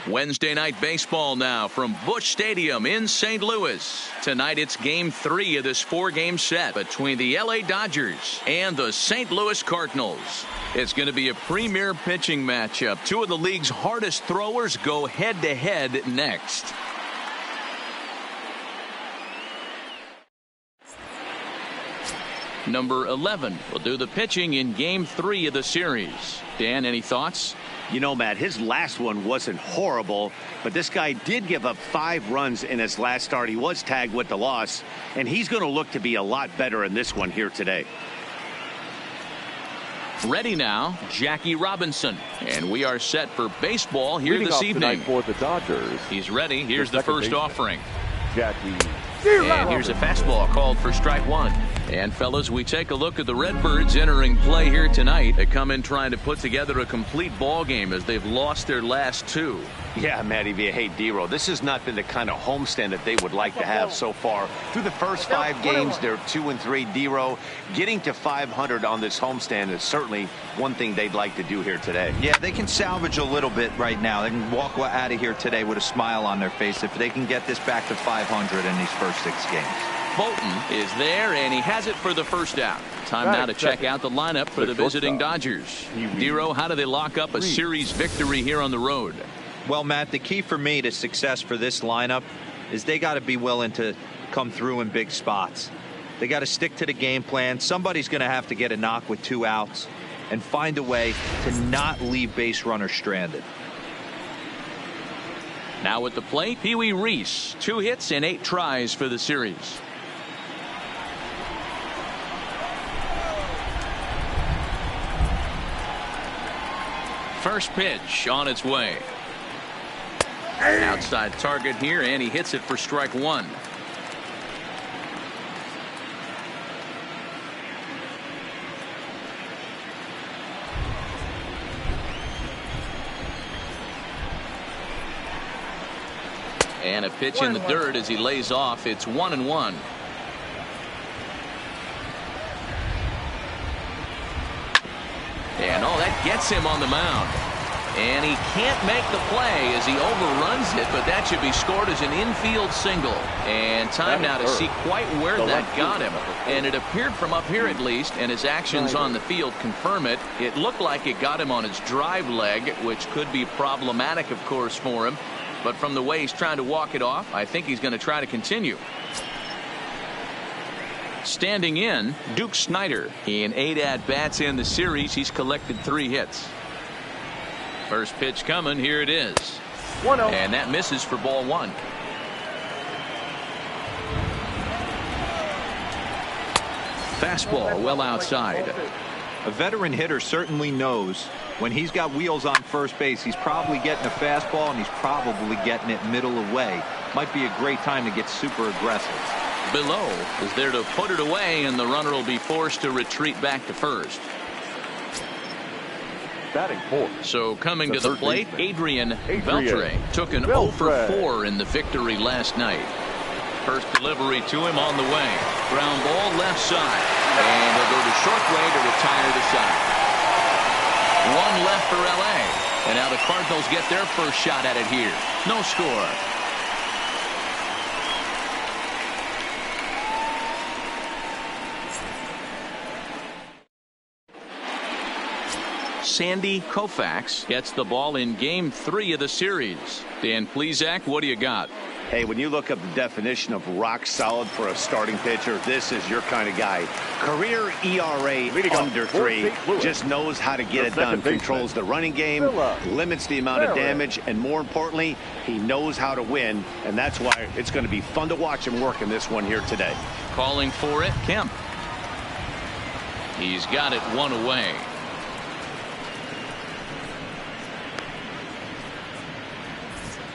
Wednesday night baseball now from Busch Stadium in St. Louis. Tonight it's game 3 of this 4-game set between the LA Dodgers and the St. Louis Cardinals. It's going to be a premier pitching matchup. Two of the league's hardest throwers go head-to-head next. Number 11 will do the pitching in game 3 of the series. Dan, any thoughts? You know, Matt, his last one wasn't horrible, but this guy did give up 5 runs in his last start. He was tagged with the loss, and he's going to look to be a lot better in this one here today. Ready now, Jackie Robinson. And we are set for baseball here this evening. For the Dodgers. He's ready. Here's the first offering. Jackie. And here's a fastball called for strike 1. And fellas, we take a look at the Redbirds entering play here tonight. They come in trying to put together a complete ball game as they've lost their last 2. Yeah, Matty V. Hey, D-Row, this has not been the kind of homestand that they would like to have so far. Through the first 5 games, they're 2-3. D-Row, getting to 500 on this homestand is certainly one thing they'd like to do here today. Yeah, they can salvage a little bit right now. They can walk out of here today with a smile on their face if they can get this back to 500 in these first 6 games. Bolton is there, and he has it for the first out. Time now to check out the lineup for the visiting Dodgers. D-Row, how do they lock up a series victory here on the road? Well, Matt, the key for me to success for this lineup is they got to be willing to come through in big spots. They got to stick to the game plan. Somebody's going to have to get a knock with 2 outs and find a way to not leave base runners stranded. Now at the plate, Pee Wee Reese. 2 hits and 8 tries for the series. First pitch on its way. Outside target here, and he hits it for strike 1. And a pitch in the dirt as he lays off. It's 1-1. And that gets him on the mound. And he can't make the play as he overruns it, but that should be scored as an infield single. And time now to see quite where that got him. And it appeared from up here at least, and his actions on the field confirm it. It looked like it got him on his drive leg, which could be problematic, of course, for him. But from the way he's trying to walk it off, I think he's going to try to continue. Standing in, Duke Snider. In 8 at-bats in the series, he's collected 3 hits. First pitch coming. Here it is. 1-0. And that misses for ball 1. Fastball well outside. A veteran hitter certainly knows when he's got wheels on first base, he's probably getting a fastball and he's probably getting it middle away. Might be a great time to get super aggressive. Below is there to put it away, and the runner will be forced to retreat back to first. Batting 4. So coming to the plate, Adrian Beltre took an 0 for 4 in the victory last night. First delivery to him on the way. Ground ball left side. And he'll go to short way to retire the side. 1 left for LA. And now the Cardinals get their first shot at it here. No score. Sandy Koufax gets the ball in game 3 of the series. Dan Plesac, what do you got? Hey, when you look up the definition of rock solid for a starting pitcher, this is your kind of guy. Career ERA under 3, just knows how to get it done. Controls the running game, limits the amount of damage, and more importantly, he knows how to win, and that's why it's going to be fun to watch him work in this one here today. Calling for it, Kemp. He's got it 1 away.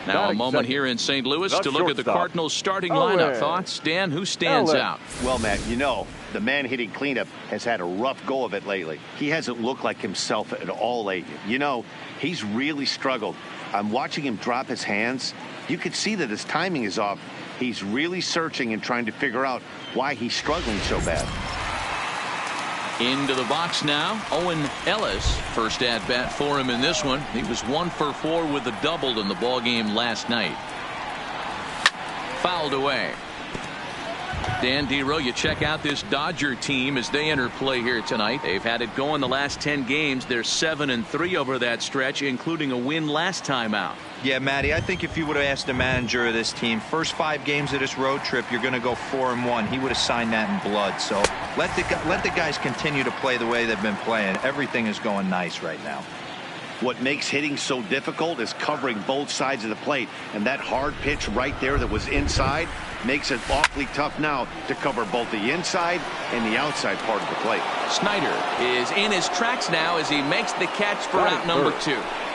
Now a moment here in St. Louis to look at the Cardinals starting lineup. Thoughts, Dan? Who stands out? Well, Matt, you know, the man hitting cleanup has had a rough go of it lately. He hasn't looked like himself at all lately. You know, he's really struggled. I'm watching him drop his hands. You can see that his timing is off. He's really searching and trying to figure out why he's struggling so bad. Into the box now, Owen Ellis. First at bat for him in this one. He was 1 for 4 with a double in the ball game last night. Fouled away. Dan Dero, you check out this Dodger team as they enter play here tonight. They've had it going the last 10 games. They're 7-3 over that stretch, including a win last time out. Yeah, Matty, I think if you would have asked the manager of this team, first 5 games of this road trip, you're going to go 4-1. He would have signed that in blood. So let the guys continue to play the way they've been playing. Everything is going nice right now. What makes hitting so difficult is covering both sides of the plate, and that hard pitch right there that was inside makes it awfully tough now to cover both the inside and the outside part of the plate. Snyder is in his tracks now as he makes the catch for out number 2.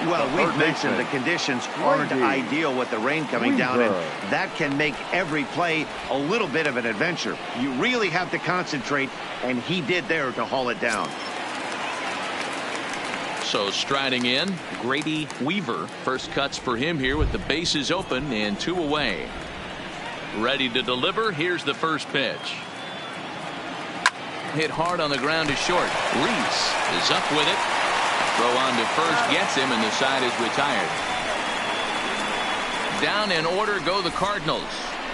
Well, we've mentioned the conditions aren't ideal with the rain coming down, and that can make every play a little bit of an adventure. You really have to concentrate, and he did there to haul it down. So striding in, Grady Weaver. First cuts for him here with the bases open and 2 away. Ready to deliver. Here's the first pitch. Hit hard on the ground to short. Reese is up with it. Throw on to first gets him, and the side is retired. Down in order go the Cardinals,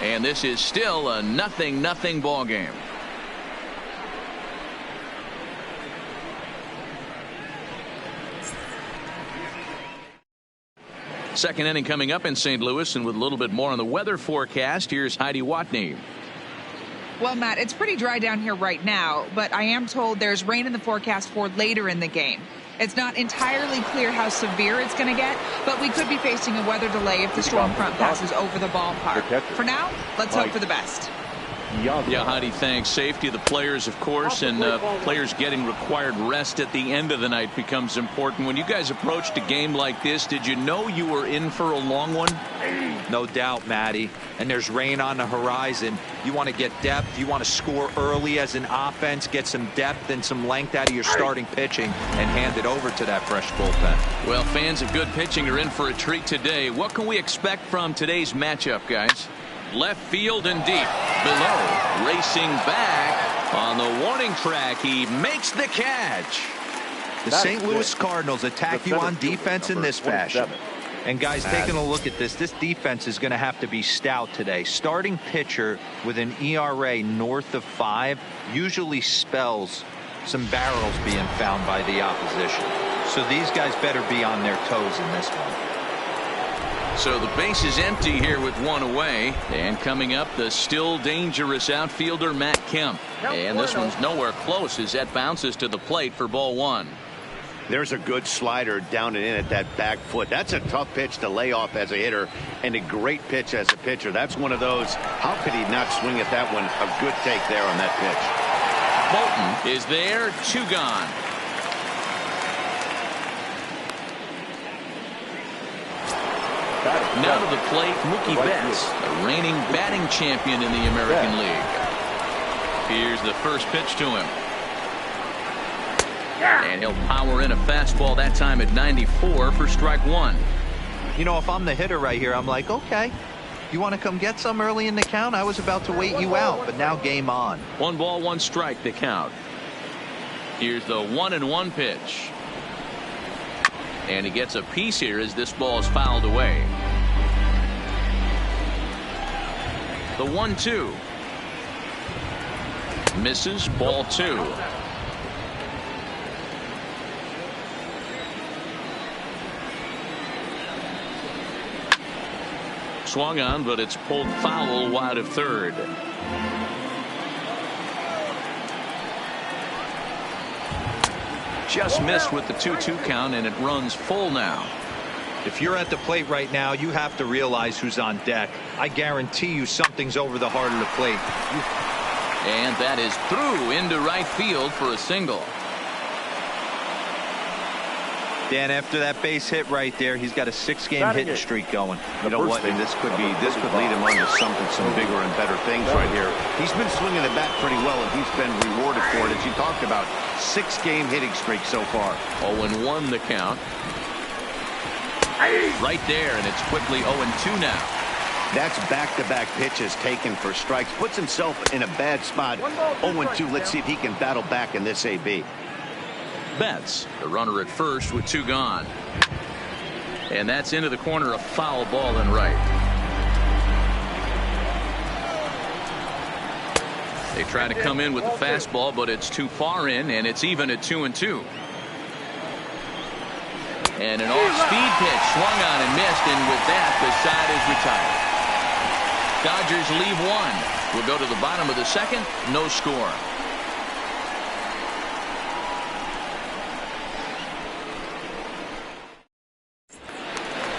and this is still a 0-0 ball game. Second inning coming up in St. Louis, and with a little bit more on the weather forecast, here's Heidi Watney. Well, Matt, it's pretty dry down here right now, but I am told there's rain in the forecast for later in the game. It's not entirely clear how severe it's going to get, but we could be facing a weather delay if the storm front passes over the ballpark. For now, let's hope for the best. Yeah, Heidi, thanks. Safety of the players, of course, and players getting required rest at the end of the night becomes important. When you guys approached a game like this, did you know you were in for a long one? No doubt, Matty. And there's rain on the horizon. You want to get depth. You want to score early as an offense, get some depth and some length out of your starting pitching, and hand it over to that fresh bullpen. Well, fans of good pitching are in for a treat today. What can we expect from today's matchup, guys? Left field and deep. Below, racing back on the warning track. He makes the catch. The St. Louis Cardinals attack you on defense in this fashion. And guys, taking a look at this defense is going to have to be stout today. Starting pitcher with an ERA north of 5 usually spells some barrels being found by the opposition. So these guys better be on their toes in this one. So the base is empty here with 1 away, and coming up, the still dangerous outfielder Matt Kemp, and this one's nowhere close as that bounces to the plate for ball 1. There's a good slider down and in at that back foot. That's a tough pitch to lay off as a hitter, and a great pitch as a pitcher. That's one of those, how could he not swing at that one? A good take there on that pitch. Bolton is there, 2 gone. Now to the plate, Mookie Betts, the reigning batting champion in the American League. Here's the first pitch to him. And he'll power in a fastball that time at 94 for strike 1. You know, if I'm the hitter right here, I'm like, okay, you want to come get some early in the count? I was about to wait you out, but now game on. 1 ball, 1 strike, the count. Here's the 1-1 pitch. And he gets a piece here as this ball is fouled away. The 1-2. Misses, ball 2. Swung on, but it's pulled foul wide of third. Just missed with the 2-2 count, and it runs full now. If you're at the plate right now, you have to realize who's on deck. I guarantee you something's over the heart of the plate. And that is through into right field for a single. Dan, after that base hit right there, he's got a 6-game hitting streak going. You know what? And this could lead him on to some bigger and better things right here. He's been swinging the bat pretty well, and he's been rewarded for it, as you talked about. 6-game hitting streak so far. 0-1 the count. Right there, and it's quickly 0-2 now. That's back-to-back pitches taken for strikes. Puts himself in a bad spot. 0-2. Let's see if he can battle back in this AB. Betts, the runner at first with 2 gone. And that's into the corner, a foul ball and right. They try to come in with the fastball, but it's too far in, and it's even at 2-2. And an off-speed pitch swung on and missed, and with that, the side is retired. Dodgers leave 1. We'll go to the bottom of the second. No score.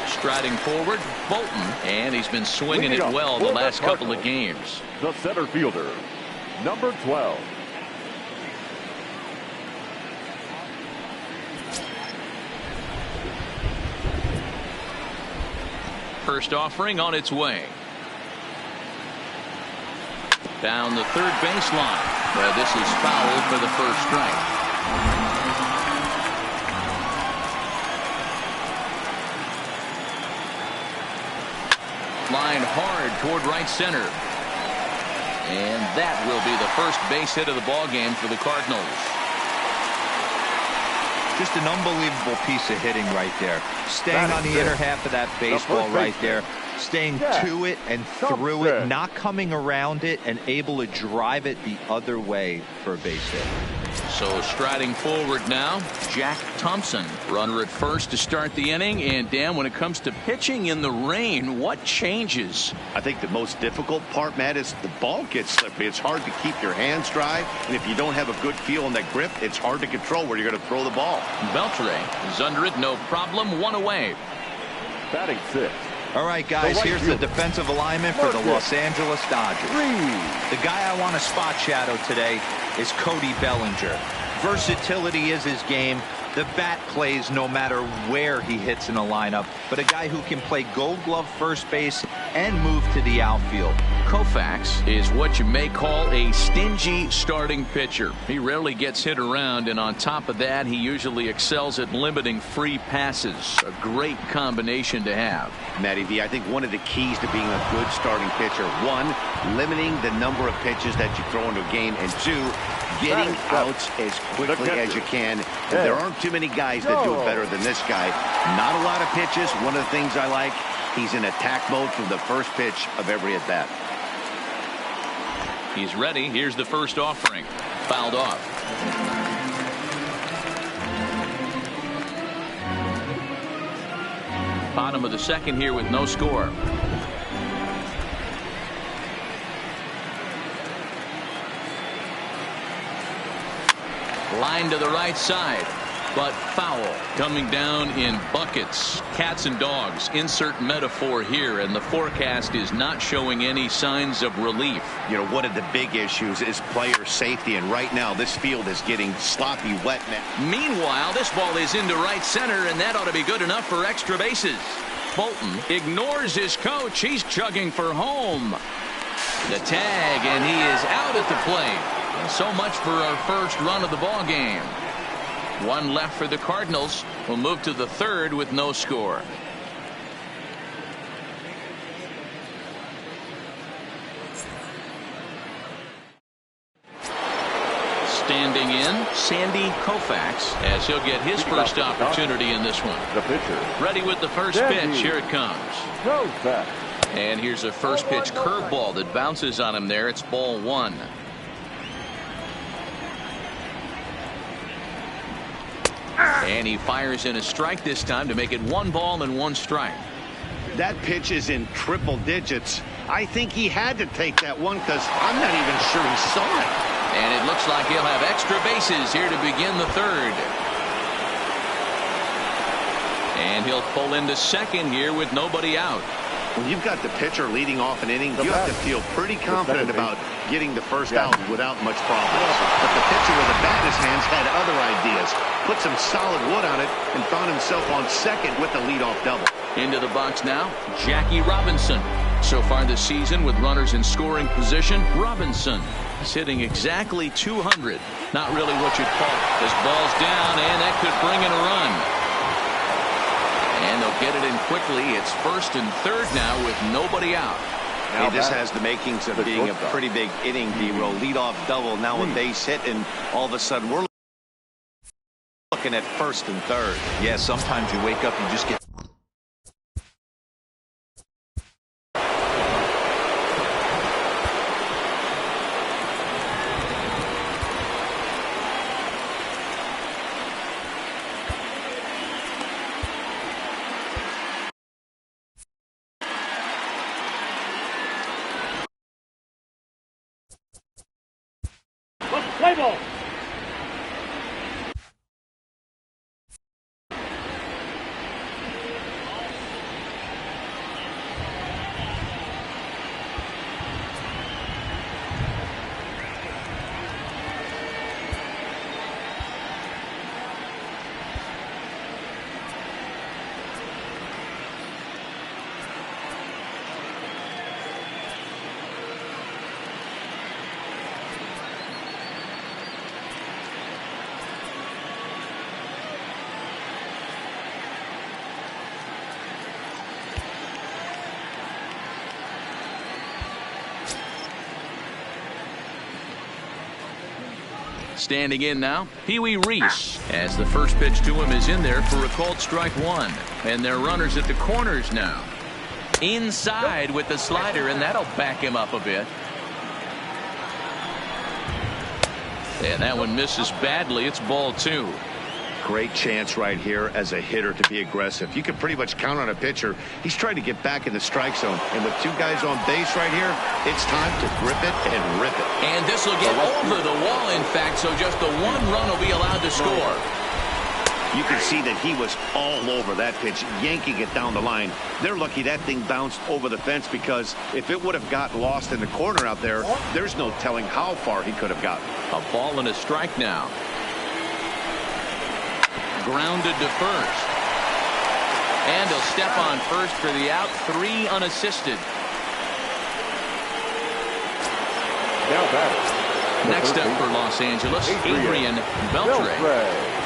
Striding forward, Bolton, and he's been swinging it well the last couple of games. The center fielder, number 12. First offering on its way. Down the third baseline. Well, this is foul for the first strike. Line hard toward right center. And that will be the first base hit of the ball game for the Cardinals. Just an unbelievable piece of hitting right there. Staying on the inner half of that baseball right there. Staying to it and through it, not coming around it, and able to drive it the other way for a base hit. So striding forward now, Jack Thompson. Runner at first to start the inning. And Dan, when it comes to pitching in the rain, what changes? I think the most difficult part, Matt, is the ball gets slippery. It's hard to keep your hands dry. And if you don't have a good feel on that grip, it's hard to control where you're going to throw the ball. Beltre is under it, no problem, 1 away. Batting 6. All right, guys, here's the defensive alignment for the Los Angeles Dodgers. The guy I want to spot shadow today is Cody Bellinger. Versatility is his game. The bat plays no matter where he hits in a lineup, but a guy who can play Gold Glove first base and move to the outfield. Koufax is what you may call a stingy starting pitcher. He rarely gets hit around, and on top of that, he usually excels at limiting free passes. A great combination to have. Matty V, I think one of the keys to being a good starting pitcher, 1, limiting the number of pitches that you throw into a game, and 2, getting outs as quickly as you can. And there aren't too many guys that do it better than this guy. Not a lot of pitches. One of the things I like, he's in attack mode from the first pitch of every at bat. He's ready. Here's the first offering. Fouled off. Bottom of the second here with no score. Line to the right side, but foul. Coming down in buckets. Cats and dogs. Insert metaphor here, and the forecast is not showing any signs of relief. You know, one of the big issues is player safety, and right now this field is getting sloppy wet now. Meanwhile, this ball is into right center, and that ought to be good enough for extra bases. Bolton ignores his coach. He's chugging for home. The tag, and he is out at the plate. So much for our first run of the ball game. 1 left for the Cardinals. We'll move to the third with no score. Standing in, Sandy Koufax, as he'll get his first opportunity in this one. The pitcher. Ready with the first pitch. Here it comes. And here's a first pitch curveball that bounces on him there. It's ball 1. And he fires in a strike this time to make it 1 ball and 1 strike. That pitch is in triple digits. I think he had to take that one because I'm not even sure he saw it. And it looks like he'll have extra bases here to begin the third. And he'll pull into second here with nobody out. When you've got the pitcher leading off an inning, you have to feel pretty confident about getting the first out without much problems. But the pitcher with the bat in his hands had other ideas. Put some solid wood on it and found himself on second with the leadoff double. Into the box now, Jackie Robinson. So far this season with runners in scoring position, Robinson is hitting exactly 200. Not really what you'd call it. This ball's down, and that could bring in a run. And they'll They'll get it in quickly. It's 1st and 3rd now with nobody out. Now this has the makings of being a pretty big inning, D-Roll. Leadoff double, now a base hit, and all of a sudden we're looking at 1st and 3rd. Yeah, sometimes you wake up, you just get... Play ball. Standing in now, Pee Wee Reese, as the first pitch to him is in there for a called strike 1. And they're runners at the corners now. Inside with the slider, and that'll back him up a bit. And that one misses badly. It's ball 2. Great chance right here as a hitter to be aggressive. You can pretty much count on a pitcher. He's trying to get back in the strike zone. And with 2 guys on base right here, it's time to grip it and rip it. And this will get over the wall, in fact, so just the 1 run will be allowed to score. You can see that he was all over that pitch, yanking it down the line. They're lucky that thing bounced over the fence, because if it would have got lost in the corner out there, there's no telling how far he could have gotten. A ball and a strike now. Grounded to first. And he'll step on first for the out. 3 unassisted. Now batting. Next up for Los Angeles, Adrian Beltre.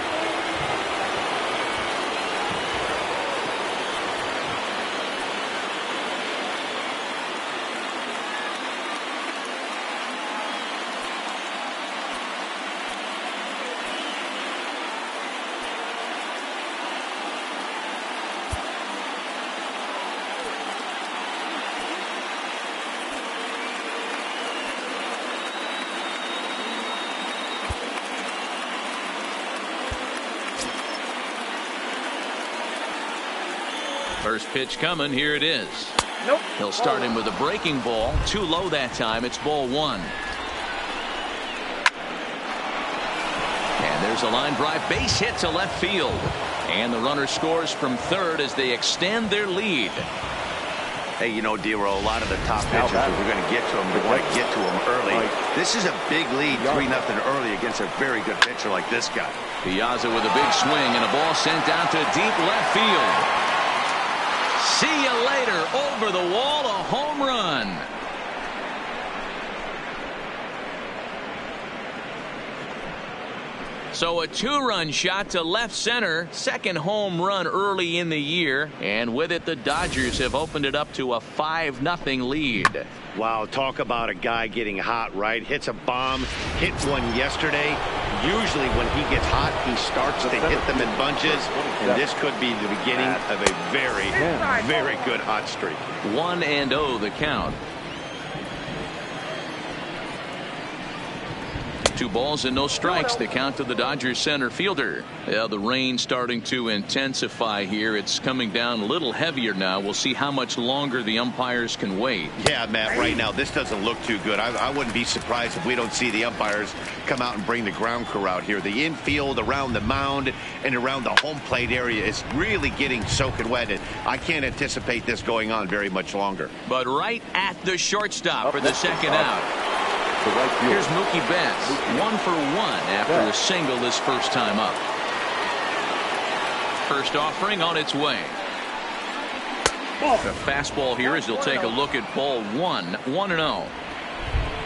First pitch coming. Here it is. Nope. He'll start him with a breaking ball. Too low that time. It's ball 1. And there's a line drive. Base hit to left field. And the runner scores from 3rd as they extend their lead. Hey, you know, D-Roll, a lot of the top pitchers, if we're going to get to them, we want to get to them early. This is a big lead, 3-0 early against a very good pitcher like this guy. Piazza with a big swing and a ball sent down to deep left field. See you later. Over the wall, a home run. So a 2-run shot to left center. Second home run early in the year. And with it, the Dodgers have opened it up to a 5-0 lead. Wow, talk about a guy getting hot, right? Hits a bomb, hit one yesterday. Usually when he gets hot, he starts to hit them in bunches. And this could be the beginning of a very, very good hot streak. 1-0 the count. 2 balls and no strikes. The count to the Dodgers center fielder. Yeah, the rain starting to intensify here. It's coming down a little heavier now. We'll see how much longer the umpires can wait. Yeah, Matt, right now this doesn't look too good. I wouldn't be surprised if we don't see the umpires come out and bring the ground crew out here. The infield around the mound and around the home plate area is really getting soaking wet, and I can't anticipate this going on very much longer. But right at the shortstop for the second out. Here's Mookie Betts, 1 for 1 after a single this first time up. First offering on its way. The fastball here as he'll take a look at ball 1, 1-0.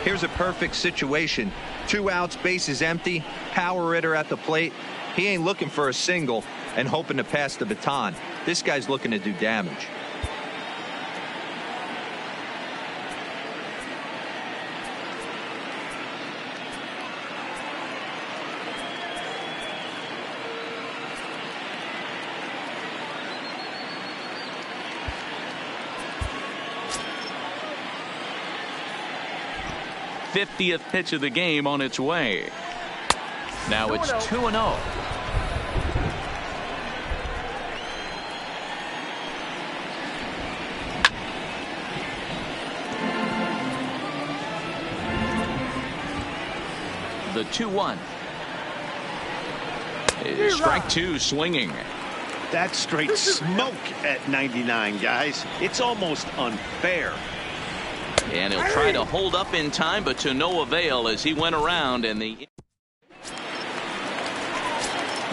Here's a perfect situation. 2 outs, bases empty, power hitter at the plate. He ain't looking for a single. and hoping to pass the baton. This guy's looking to do damage. '50th pitch of the game on its way. Now it's 2-0. The 2-1. Strike two swinging. That's straight smoke at 99, guys. It's almost unfair. And he'll try to hold up in time, but to no avail as he went around. And the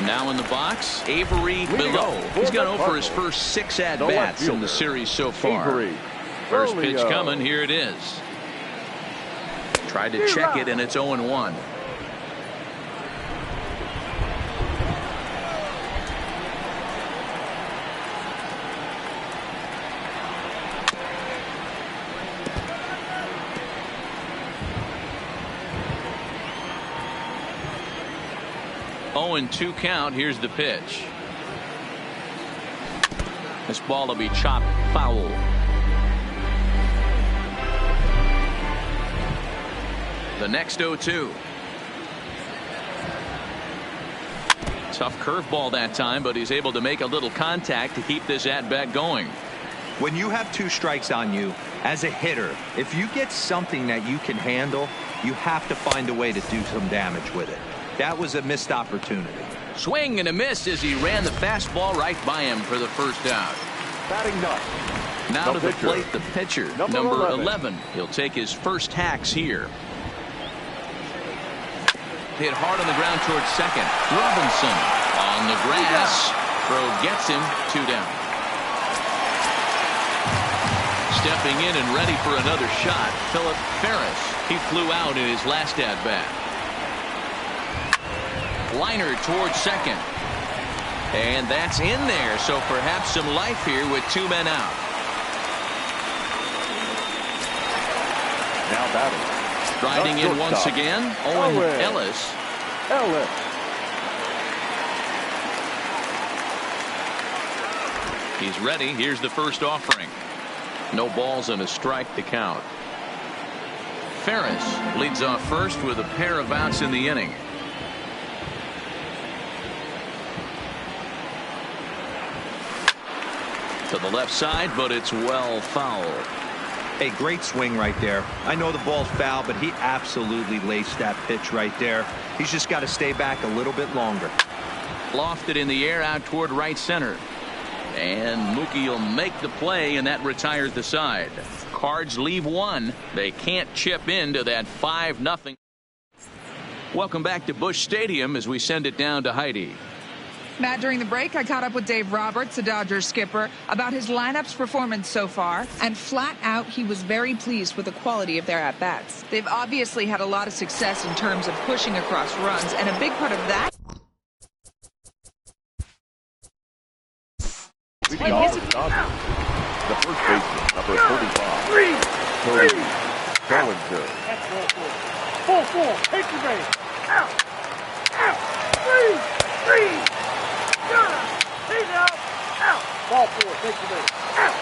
now in the box, Avery below. He's gone over his first 6 at-bats in the series so far. First pitch coming. Here it is. Tried to check it, and it's 0-1. Two count. Here's the pitch. This ball will be chopped foul. The next 0-2. Tough curveball that time, but he's able to make a little contact to keep this at-bat going. When you have 2 strikes on you, as a hitter, if you get something that you can handle, you have to find a way to do some damage with it. That was a missed opportunity. Swing and a miss as he ran the fastball right by him for the first out. Batting ninth. Now to the plate, the pitcher, number 11. He'll take his first hacks here. Hit hard on the ground towards second. Robinson on the grass. Throw gets him. 2 down. Stepping in and ready for another shot, Philip Ferris. He flew out in his last at-bat. Liner towards second. And that's in there, so perhaps some life here with 2 men out. Now batting. Riding in once again, Owen Ellis. He's ready. Here's the first offering. No balls and a strike to count. Ferris leads off first with a pair of outs in the inning. To the left side, but it's well foul. A great swing right there. I know the ball's foul, but he absolutely laced that pitch right there. He's just got to stay back a little bit longer. Lofted in the air out toward right center. And Mookie will make the play, and that retires the side. Cards leave 1. They can't chip into that 5-0. Welcome back to Busch Stadium as we send it down to Heidi. Matt, during the break, I caught up with Dave Roberts, the Dodgers skipper, about his lineup's performance so far, and flat out, he was very pleased with the quality of their at-bats. They've obviously had a lot of success in terms of pushing across runs, and a big part of that... The first baseman, number 35. Cody Bellinger. Full, take the base. Out. Three. He's out. Ball 4, take the base. Out.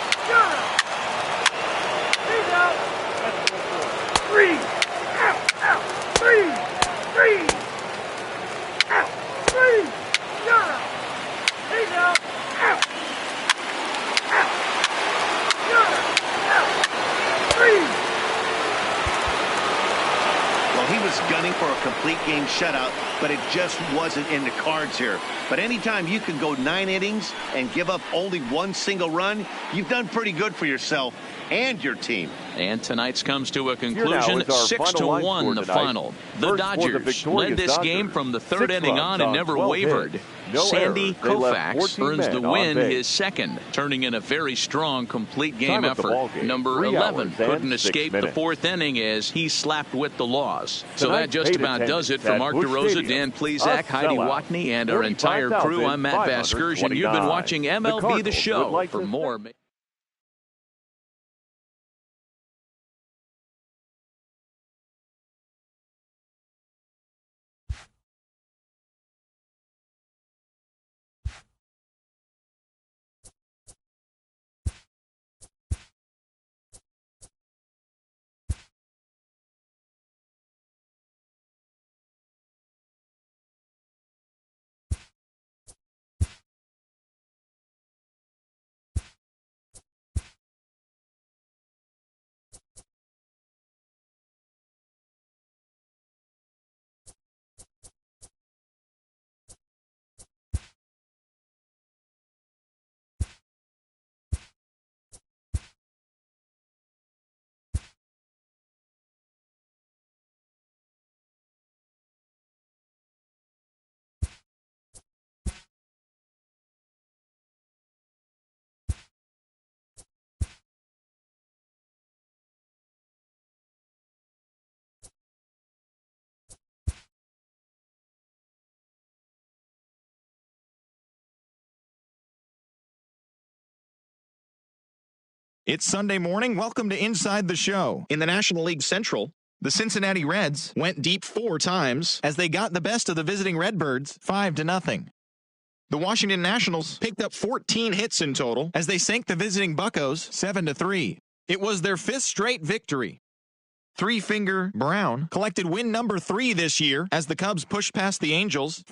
He's out. That's ball 4. 3. Out. 3. Out. 3. He's out. Well, he was gunning for a complete game shutout, but it just wasn't in the cards here. But anytime you can go 9 innings and give up only 1 single run, you've done pretty good for yourself and your team. And tonight's comes to a Here conclusion, now is our 6-1 the tonight. final. The First for Dodgers victorious led this Dodgers. game from the third 6 inning runs on and on never 12 wavered. hits. No Sandy errors. They left Koufax 14 earns the men on win, base. his second, turning in a very strong complete game Time of the effort. ball game, Number 3 11 hours couldn't and 6 escape the minutes. fourth inning as he slapped with the loss. So that Tonight's just paid about does it attendance for at Mark Busch DeRosa, Stadium. Dan Plesac, A Heidi sellout. Watney, and our entire crew. I'm Matt Vasgersian. You've been watching MLB The Cardinals Show. would like For to more. It's Sunday morning. Welcome to Inside the Show. In the National League Central, the Cincinnati Reds went deep 4 times as they got the best of the visiting Redbirds 5-0. The Washington Nationals picked up 14 hits in total as they sank the visiting Buccos 7-3. It was their 5th straight victory. Three Finger Brown collected win number 3 this year as the Cubs pushed past the Angels